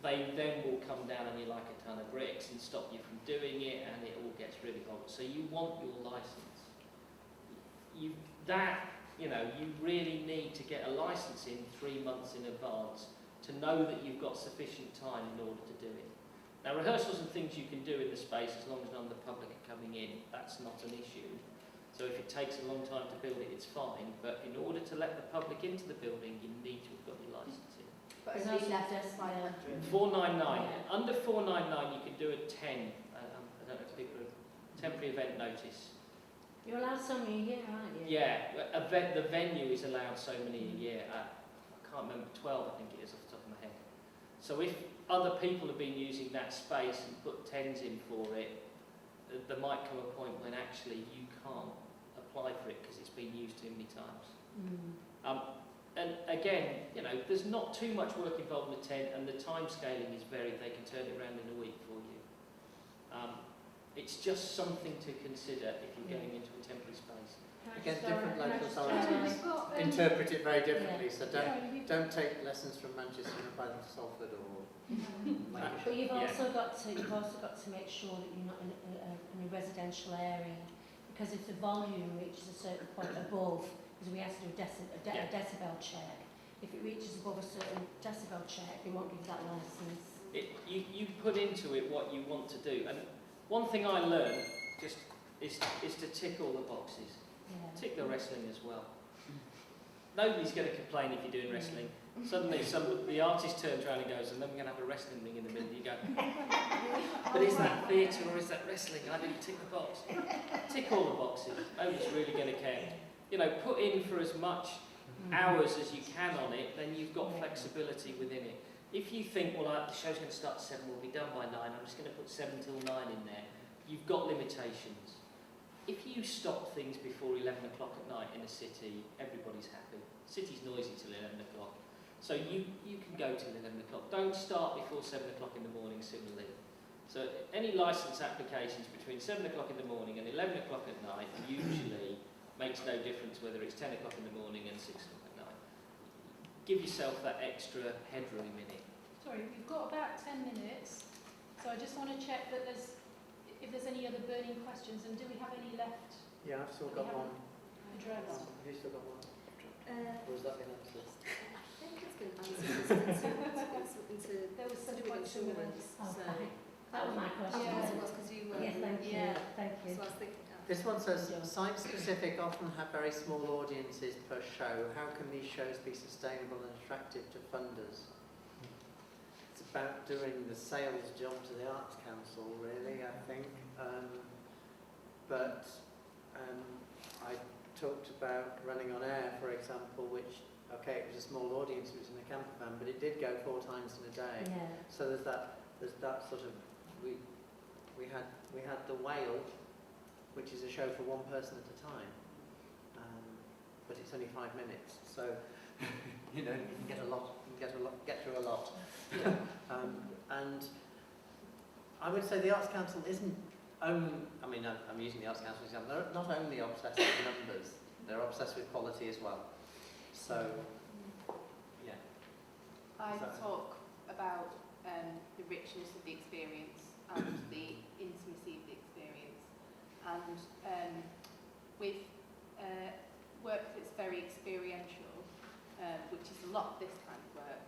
They then will come down on you like a ton of bricks and stop you from doing it, and it all gets really hot. So you want your licence. You really need to get a licence in 3 months in advance to know that you've got sufficient time in order to do it. Now, rehearsals and things you can do in the space as long as none of the public are coming in. That's not an issue. So if it takes a long time to build it, it's fine. But in order to let the public into the building, you need to have got your licence in. But only less than 500. 499. Under 499, you can do a 10. I don't know if people have temporary event notice. You're allowed so many a year, aren't you? Yeah, the venue is allowed so many a year. I can't remember, 12 I think it is off the top of my head. So if other people have been using that space and put tens in for it, there might come a point when actually you can't apply for it because it's been used too many times. And again, you know, there's not too much work involved in the tent, and the time scaling is varied. They can turn it around in a week for you. It's just something to consider if you're going into a temporary space. Again, different local authorities interpret it very differently, so don't take lessons from Manchester and apply them to Salford or Lancashire. But you've also got to make sure that you're not in a residential area, because if the volume reaches a certain point above, because we have to do a decibel check, if it reaches above a certain decibel check, they won't give that licence. You put into it what you want to do, and one thing I learned just is to tick all the boxes. Yeah. Tick the wrestling as well. Nobody's going to complain if you're doing wrestling. Suddenly the artist turns around and goes, and then we're going to have a wrestling ring in the middle. You go, but is that theatre or is that wrestling? I didn't tick the box. Tick all the boxes. Nobody's really going to care. You know, put in for as much hours as you can on it, then you've got flexibility within it. If you think, well, the show's going to start at 7, we'll be done by 9, I'm just going to put 7 till 9 in there, you've got limitations. If you stop things before 11 o'clock at night in a city, everybody's happy. The city's noisy till 11 o'clock. So you can go till 11 o'clock. Don't start before 7 o'clock in the morning similarly. So any licence applications between 7 o'clock in the morning and 11 o'clock at night usually makes no difference whether it's 10 o'clock in the morning and 6 o'clock at night. Give yourself that extra headroom in it. Sorry, we've got about 10 minutes, so I just want to check that if there's any other burning questions, and do we have any left Yeah, I've still got one. addressed? Have you still got one? Or has that been answered? I think it's been answered. There was some insurance. Okay. That was my question. Yeah. It was because you were. Yes, thank you. Yeah. Thank you. So I was thinking. This one says, site-specific often have very small audiences per show. How can these shows be sustainable and attractive to funders? It's about doing the sales job to the Arts Council, really, I think. But I talked about running on air, for example, which, okay, it was a small audience, it was in a camper van, but it did go 4 times in a day. Yeah. So there's that sort of, we had The Whale, which is a show for 1 person at a time, but it's only 5 minutes, so you know, you can get through a lot. And I would say the Arts Council isn't only, I'm using the Arts Council example, they're not only obsessed with numbers, they're obsessed with quality as well. So, yeah. I talk about the richness of the experience and the intimacy of the experience. And with work that's very experiential, which is a lot of this kind of work,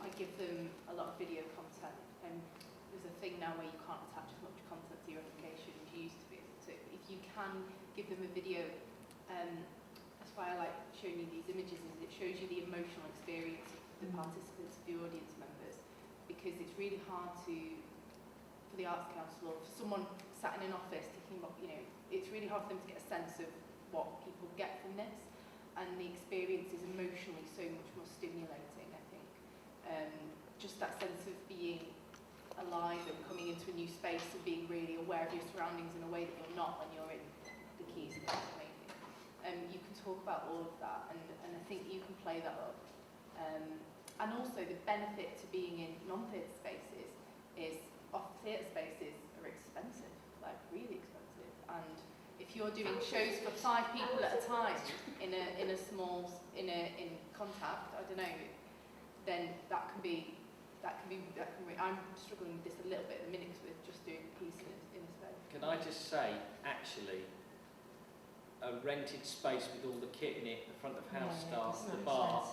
I give them a lot of video content. And there's a thing now where you can't attach as much content to your application as you used to be able to. If you can give them a video, that's why I like showing you these images, is it shows you the emotional experience of the participants, of the audience members, because it's really hard for the Arts Council, or for someone sat in an office thinking about, it's really hard for them to get a sense of what people get from this, and the experience is emotionally so much more stimulating, I think. Just that sense of being alive and coming into a new space and being really aware of your surroundings in a way that you're not when you're in the Keys and Copenhagen. You can talk about all of that, and I think you can play that up. And also the benefit to being in non-theatre spaces is off-theatre spaces are expensive, like really expensive. And if you're doing shows for 5 people at a time in contact, I don't know, then that can be. I'm struggling with this a little bit at the minute with just doing a piece in a space. Can I just say, actually, a rented space with all the kit in it, the front of house staff, the bar,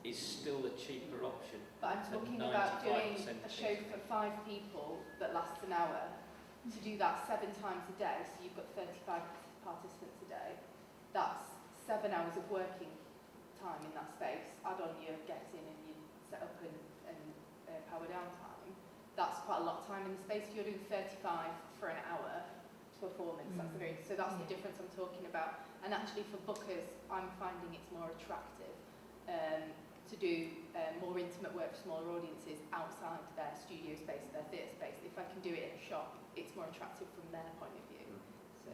is still a cheaper option. But I'm talking about doing a show for 5 people that lasts an hour. To do that 7 times a day, so you've got 35 participants a day. That's 7 hours of working time in that space. Add on your get in and your set up and power down time. That's quite a lot of time in the space. If you're doing 35 for an hour, performance. That's the very, so that's the difference I'm talking about. And actually for bookers, I'm finding it's more attractive to do more intimate work for smaller audiences outside their studio space, their theatre space. If I can do it in a shop, it's more attractive from their point of view. So,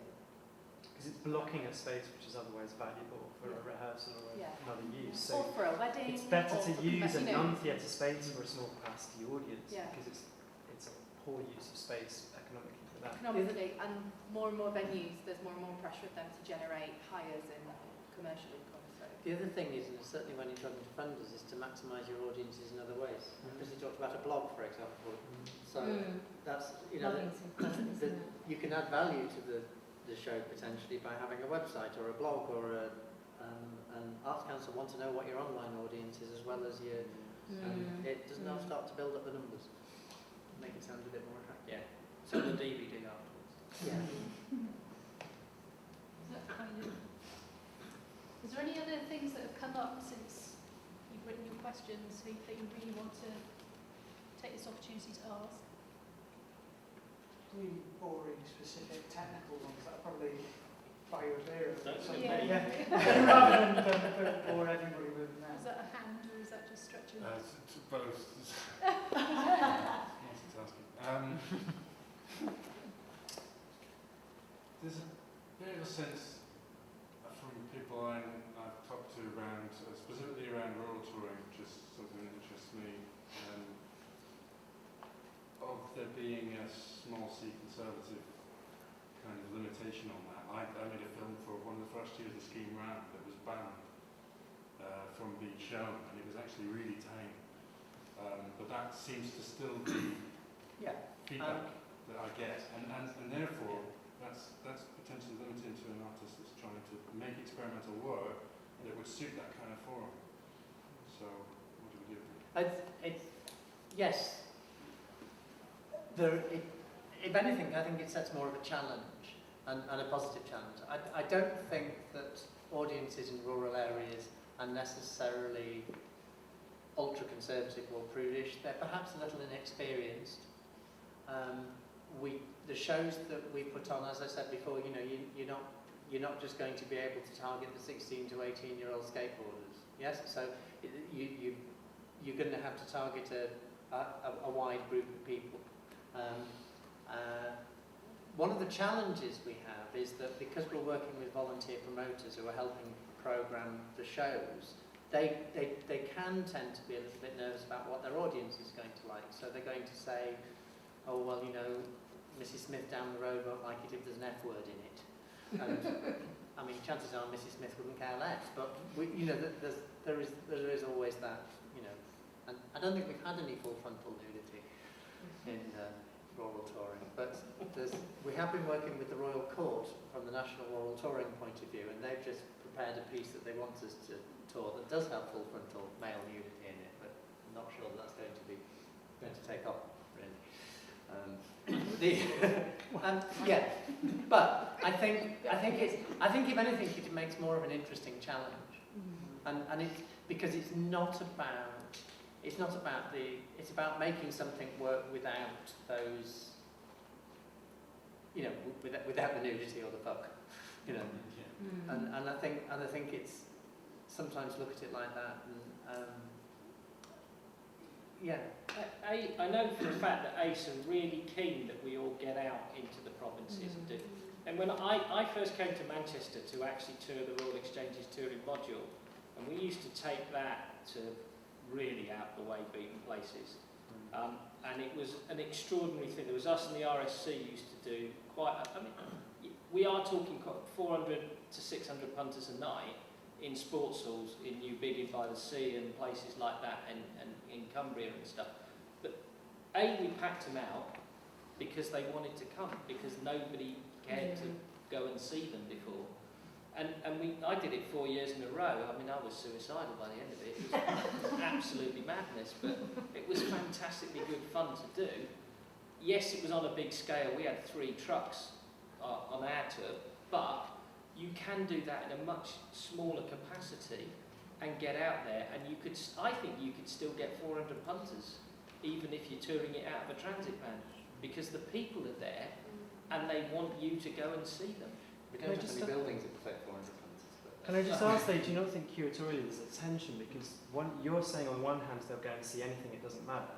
because it's blocking a space which is otherwise valuable for a rehearsal or another use. So or for a wedding. it's better or to for use a you know, non-theatre space for a small capacity audience Yeah. because it's a poor use of space economically for that. economically, and more venues, there's more and more pressure of them to generate hires and commercial income. So. The other thing is, and certainly when you're talking to funders, is to maximise your audiences in other ways. Because you talked about a blog, for example. So that's, you know, you can add value to the show potentially by having a website or a blog or an Arts Council want to know what your online audience is as well as your... it doesn't all start to build up the numbers. Make it sound a bit more attractive. Yeah. So the DVD afterwards. Yeah. Is that kind of... Is there any other things that have come up since you've written your questions that you really want to take this opportunity to ask? Really boring, specific, technical ones that are probably by your ear. Don't say Yeah. me. Rather than bore everybody with that. Is that a hand or is that just stretching? To both. Multitasking. There's a bit of a sense from people I've talked to around, specifically around rural touring, which is something that interests me, of there being a small C conservative kind of limitation on that. I made a film for one of the first years the scheme ran that was banned from being shown, and it was actually really tame. But that seems to still be feedback that I get, and therefore that's potentially limiting to an artist that's trying to make experimental work that would suit that kind of forum. So, what do we do? Yes. If anything, I think it sets more of a challenge and a positive challenge. I don't think that audiences in rural areas are necessarily ultra-conservative or prudish. They're perhaps a little inexperienced. The shows that we put on, as I said before, you know, you're not just going to be able to target the 16 to 18-year-old skateboarders. Yes, so you're going to have to target a wide group of people. One of the challenges we have is that because we're working with volunteer promoters who are helping program the shows, they can tend to be a little bit nervous about what their audience is going to like. So they're going to say, oh, well, you know, Mrs. Smith down the road won't like it if there's an F word in it. And, I mean, chances are Mrs. Smith wouldn't care less, but you know, there is always that, you know. And I don't think we've had any full frontal nudity in rural touring, but we have been working with the Royal Court from the National Rural Touring point of view, and they've just prepared a piece that they want us to tour that does have full frontal male nudity in it, but I'm not sure that's going to take off really. But I think if anything, it makes more of an interesting challenge, and it's because it's about making something work without those, you know, without the nudity or the fuck, you know. And I think it's sometimes look at it like that, and I know for a fact that ACE are really keen that we all get out into the provinces and do. And when I first came to Manchester to actually tour the Royal Exchange's touring module, and we used to take that to really out the way beaten places. And it was an extraordinary thing. There was us and the RSC used to do we are talking 400 to 600 punters a night in sports halls in New Biggin by the Sea and places like that, and in Cumbria and stuff. But we packed them out because they wanted to come, because nobody cared to go and see them before. And I did it 4 years in a row. I mean, I was suicidal by the end of it. It was absolutely madness, but it was fantastically good fun to do. Yes, it was on a big scale. We had 3 trucks on our tour, but you can do that in a much smaller capacity and get out there, and I think you could still get 400 punters, even if you're touring it out of a transit van, because the people are there, and they want you to go and see them. We Can I don't have just any stop- buildings that protect 400 tons. Can I just ask though, do you not think curatorially there's a tension? Because you're saying on one hand they'll go and see anything, it doesn't matter.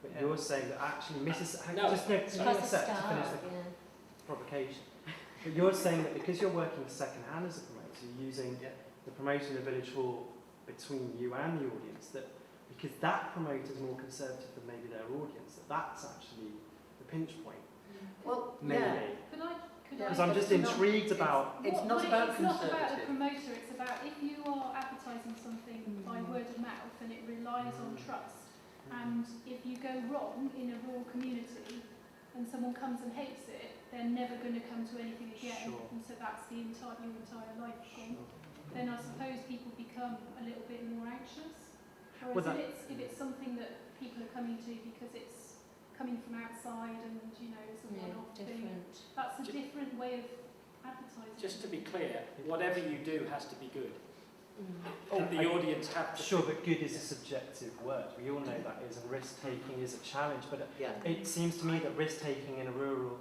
But Yeah. you're saying that actually No, just Because no, the set to start, finish the yeah. provocation. But you're saying that because you're working second hand as a promoter, you're using Yeah. the promotion of Village Hall between you and the audience, that because that promoter is more conservative than maybe their audience, that's actually the pinch point. Well, Maybe. yeah. Could I? Because I'm But just it's not- intrigued about. It's What- not what about it's not about the conservative. promoter, it's about if you are advertising something by word of mouth and it relies on trust, and if you go wrong in a rural community and someone comes and hates it, they're never going to come to anything again, Sure. and so that's your entire life gone. Then I suppose people become a little bit more anxious. Whereas Well, if it's something that people are coming to because it's coming from outside and it's a one-off thing, Different. that's a different way of advertising. Just to be clear, whatever you do has to be good. Oh, And the audience have to. Sure, but good is a subjective word. We all know that is, and risk-taking is a challenge. But Yeah. it seems to me that risk-taking in a rural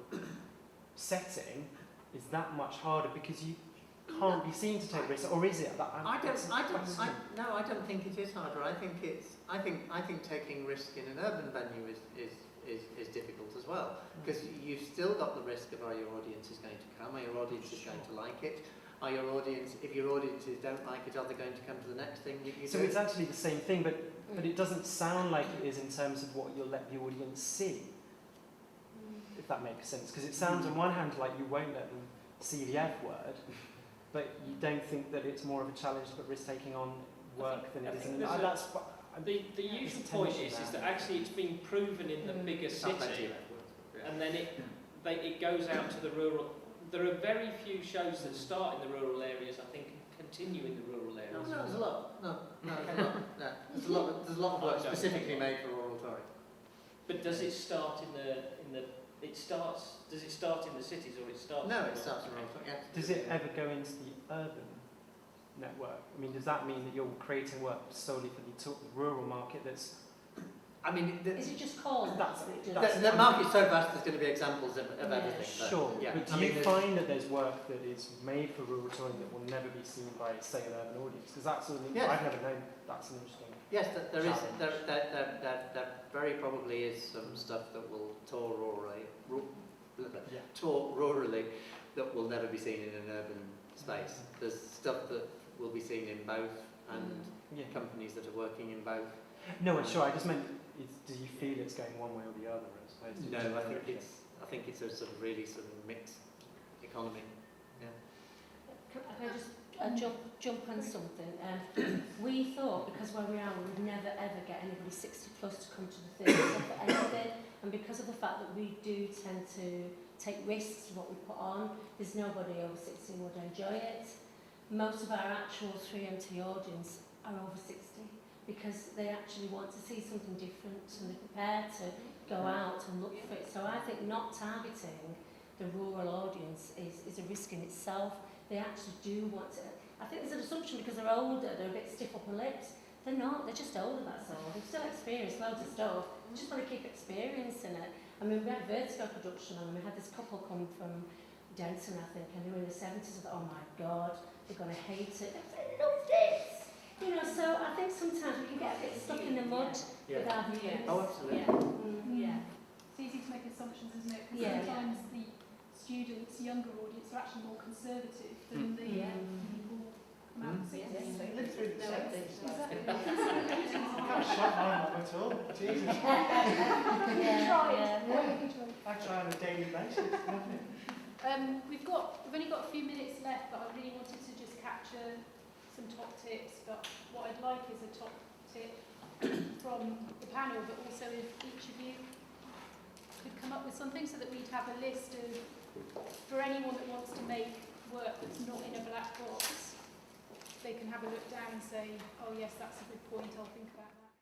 setting is that much harder because you can't be seen to take risks, or is it? I don't think it is harder. I think taking risk in an urban venue is difficult as well, because you've still got the risk of, are your audience is going to come, are your audience is going to like it, are your audience, if your audiences don't like it, are they going to come to the next thing you So do? it's actually the same thing, but it doesn't sound like it is in terms of what you'll let the audience see, if that makes sense. Because it sounds on one hand like you won't let them see the F word, but you don't think that it's more of a challenge to put risk-taking on work than it is in... The usual point is that actually it's been proven in the bigger city, and then it goes out to the rural. There are very few shows that start in the rural areas, I think, and continue in the rural areas. No, there's a lot. No, there's a lot. There's a lot of work specifically made for oral rhetoric. But does it start in the? Does it start in the cities, or it starts? No, it starts in oral rhetoric. Yeah. Does it ever go into the urban network? I mean, does that mean that you're creating work solely for the rural market that's... I mean, Is it just called? the market's so vast, there's going to be examples of everything. But Sure, yeah. but do you find that there's work that is made for rural touring that will never be seen by, say, an urban audience? Because that's something I've never known. That's an interesting... Yes, there is. challenge. There very probably is some stuff that will tour rurally that will never be seen in an urban space. There's stuff that will be seen in both, and companies that are working in both. No, sure. I just meant, do you feel it's going one way or the other as opposed to... No, I think it's a sort of really sort of mixed economy. Yeah. Can I just jump on something? We thought, because where we are, we would never ever get anybody 60 plus to come to the theatre for anything, and because of the fact that we do tend to take risks with what we put on, there's nobody over 60 who would enjoy it. Most of our actual 3MT audience are over 60 because they actually want to see something different and they're prepared to go out and look for it. So I think not targeting the rural audience is a risk in itself. They actually do want to... I think there's an assumption because they're older, they're a bit stiff upper lips. They're not, they're just older, that's all. They've still experienced loads of stuff. They just want to keep experiencing it. I mean, we had Vertigo production on and we had this couple come from Denton, I think, and they were in the 70s. I thought, oh my God, they're going to hate it. They loved it! You know, so I think sometimes we can get a bit stuck in the mud with our views. Oh, absolutely. It's easy to make assumptions, isn't it? Because Yeah. sometimes the students, younger audience, are actually more conservative than the people come out of the 60s. They live through the 70s. Exactly. I can't shut mine up at all. Jesus. I try on a daily basis. Nothing. We've only got a few minutes left, but I really wanted to just capture some top tips. But what I'd like is a top tip from the panel, but also if each of you could come up with something so that we'd have a list of, for anyone that wants to make work that's not in a black box, they can have a look down and say, oh yes, that's a good point, I'll think about that.